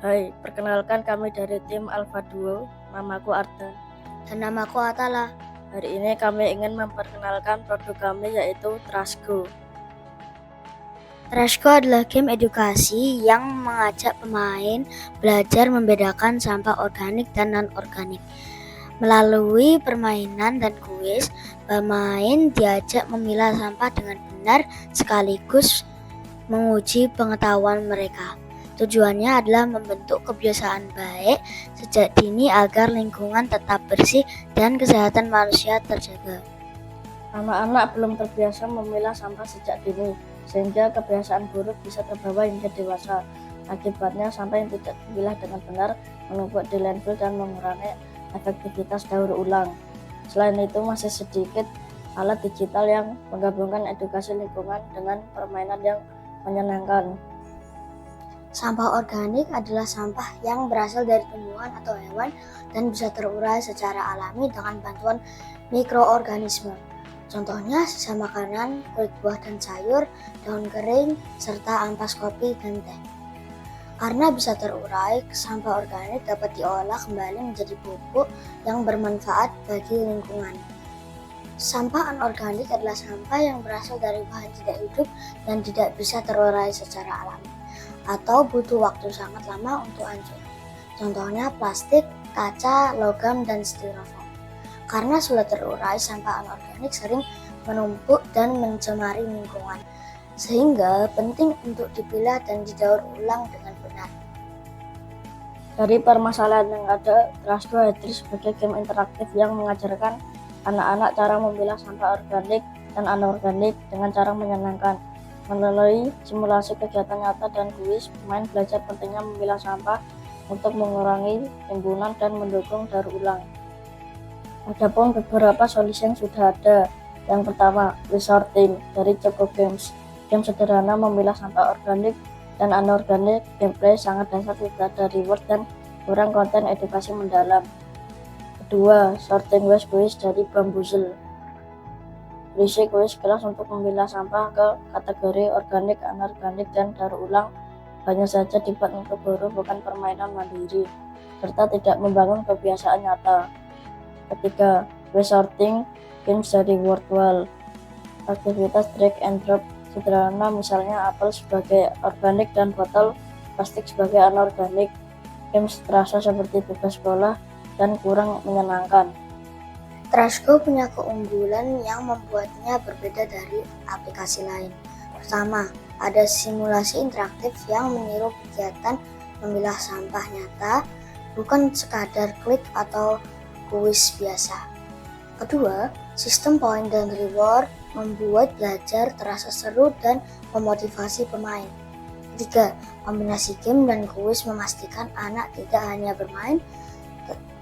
Hai, perkenalkan kami dari tim Alpha Duo. Namaku Arda. Dan namaku Atala. Hari ini kami ingin memperkenalkan produk kami yaitu Trashgo. Trashgo adalah game edukasi yang mengajak pemain belajar membedakan sampah organik dan non-organik. Melalui permainan dan kuis, pemain diajak memilah sampah dengan benar sekaligus menguji pengetahuan mereka. Tujuannya adalah membentuk kebiasaan baik sejak dini agar lingkungan tetap bersih dan kesehatan manusia terjaga. Anak-anak belum terbiasa memilah sampah sejak dini, sehingga kebiasaan buruk bisa terbawa hingga dewasa. Akibatnya sampah yang tidak dipilah dengan benar menumpuk di landfill dan mengurangi efektivitas daur ulang. Selain itu, masih sedikit alat digital yang menggabungkan edukasi lingkungan dengan permainan yang menyenangkan. Sampah organik adalah sampah yang berasal dari tumbuhan atau hewan dan bisa terurai secara alami dengan bantuan mikroorganisme. Contohnya sisa makanan, kulit buah dan sayur, daun kering, serta ampas kopi dan teh. Karena bisa terurai, sampah organik dapat diolah kembali menjadi pupuk yang bermanfaat bagi lingkungan. Sampah anorganik adalah sampah yang berasal dari bahan tidak hidup dan tidak bisa terurai secara alami, atau butuh waktu sangat lama untuk hancur. Contohnya plastik, kaca, logam, dan styrofoam. Karena sudah terurai, sampah anorganik sering menumpuk dan mencemari lingkungan, sehingga penting untuk dipilah dan didaur ulang dengan benar. Dari permasalahan yang ada, Trashgo hadir sebagai game interaktif yang mengajarkan anak-anak cara memilah sampah organik dan anorganik dengan cara menyenangkan. Melalui simulasi kegiatan nyata dan kuis, pemain belajar pentingnya memilah sampah untuk mengurangi timbunan dan mendukung daur ulang. Adapun beberapa solusi yang sudah ada. Yang pertama, resorting dari Choco Games. Game sederhana memilah sampah organik dan anorganik. Gameplay sangat dasar, tidak ada reward dan kurang konten edukasi mendalam. Kedua, sorting waste quiz dari Bamboozle. Berisi kuis kelas untuk memilah sampah ke kategori organik, anorganik, dan daur ulang. Hanya saja dibuat untuk guru, bukan permainan mandiri, serta tidak membangun kebiasaan nyata. Ketiga, waste sorting games dari Wordwall. Aktivitas drag and drop sederhana, misalnya apel sebagai organik dan botol plastik sebagai anorganik. Games terasa seperti tugas sekolah dan kurang menyenangkan. Trashgo punya keunggulan yang membuatnya berbeda dari aplikasi lain. Pertama, ada simulasi interaktif yang meniru kegiatan memilah sampah nyata, bukan sekadar klik atau kuis biasa. Kedua, sistem poin dan reward membuat belajar terasa seru dan memotivasi pemain. Ketiga, kombinasi game dan kuis memastikan anak tidak hanya bermain,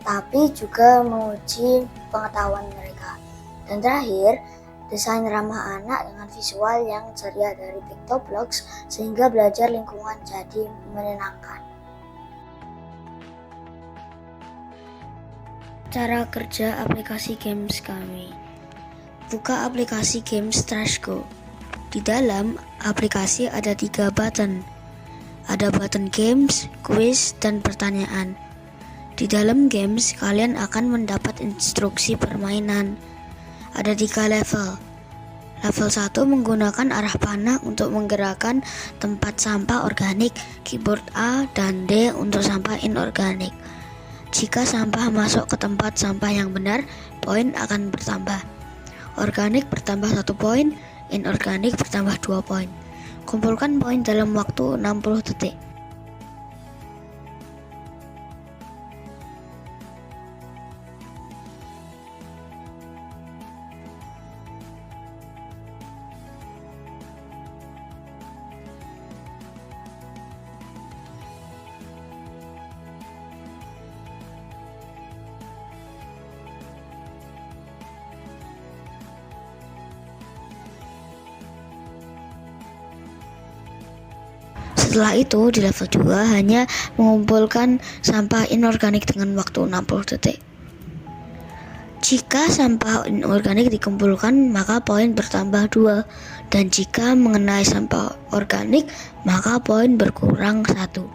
tapi juga menguji pengetahuan mereka. Dan terakhir, desain ramah anak dengan visual yang ceria dari Pictoblox sehingga belajar lingkungan jadi menyenangkan. Cara kerja aplikasi games kami. Buka aplikasi games Trashgo. Di dalam aplikasi ada 3 button. Ada button games, quiz, dan pertanyaan. Di dalam games, kalian akan mendapat instruksi permainan. Ada 3 level. Level 1 menggunakan arah panah untuk menggerakkan tempat sampah organik, keyboard A dan D untuk sampah inorganik. Jika sampah masuk ke tempat sampah yang benar, poin akan bertambah. Organik bertambah 1 poin, inorganik bertambah 2 poin. Kumpulkan poin dalam waktu 60 detik. Setelah itu di level 2 hanya mengumpulkan sampah inorganik dengan waktu 60 detik. Jika sampah inorganik dikumpulkan maka poin bertambah 2, dan jika mengenai sampah organik maka poin berkurang 1.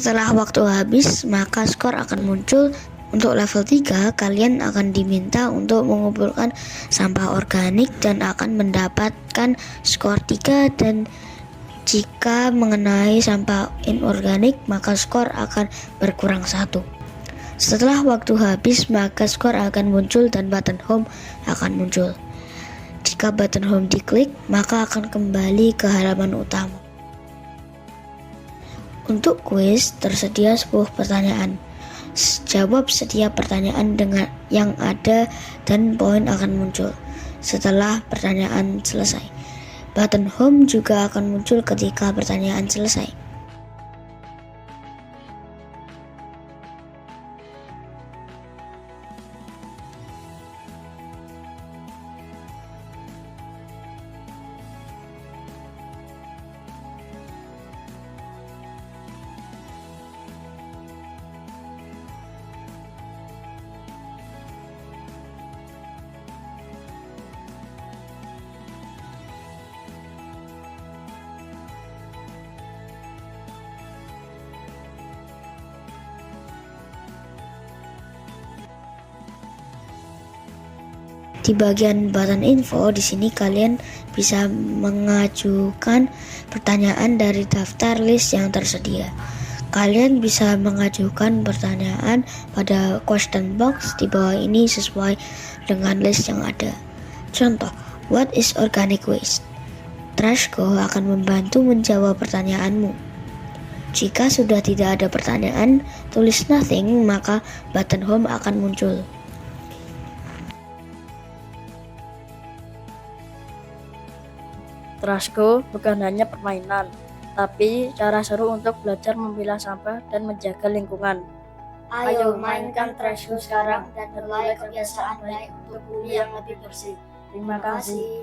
Setelah waktu habis, maka skor akan muncul. Untuk level 3, kalian akan diminta untuk mengumpulkan sampah organik dan akan mendapatkan skor 3, dan jika mengenai sampah inorganik, maka skor akan berkurang 1. Setelah waktu habis, maka skor akan muncul dan button home akan muncul. Jika button home diklik, maka akan kembali ke halaman utama. Untuk kuis, tersedia 10 pertanyaan. Jawab setiap pertanyaan dengan yang ada dan poin akan muncul setelah pertanyaan selesai. Button home juga akan muncul ketika pertanyaan selesai. Di bagian button info, di sini kalian bisa mengajukan pertanyaan dari daftar list yang tersedia. Kalian bisa mengajukan pertanyaan pada question box di bawah ini sesuai dengan list yang ada. Contoh, what is organic waste? Trashco akan membantu menjawab pertanyaanmu. Jika sudah tidak ada pertanyaan, tulis nothing, maka button home akan muncul. Trashco bukan hanya permainan, tapi cara seru untuk belajar memilah sampah dan menjaga lingkungan. Ayo mainkan Trashco sekarang dan mulai kebiasaan baik untuk bumi yang lebih bersih. Terima kasih.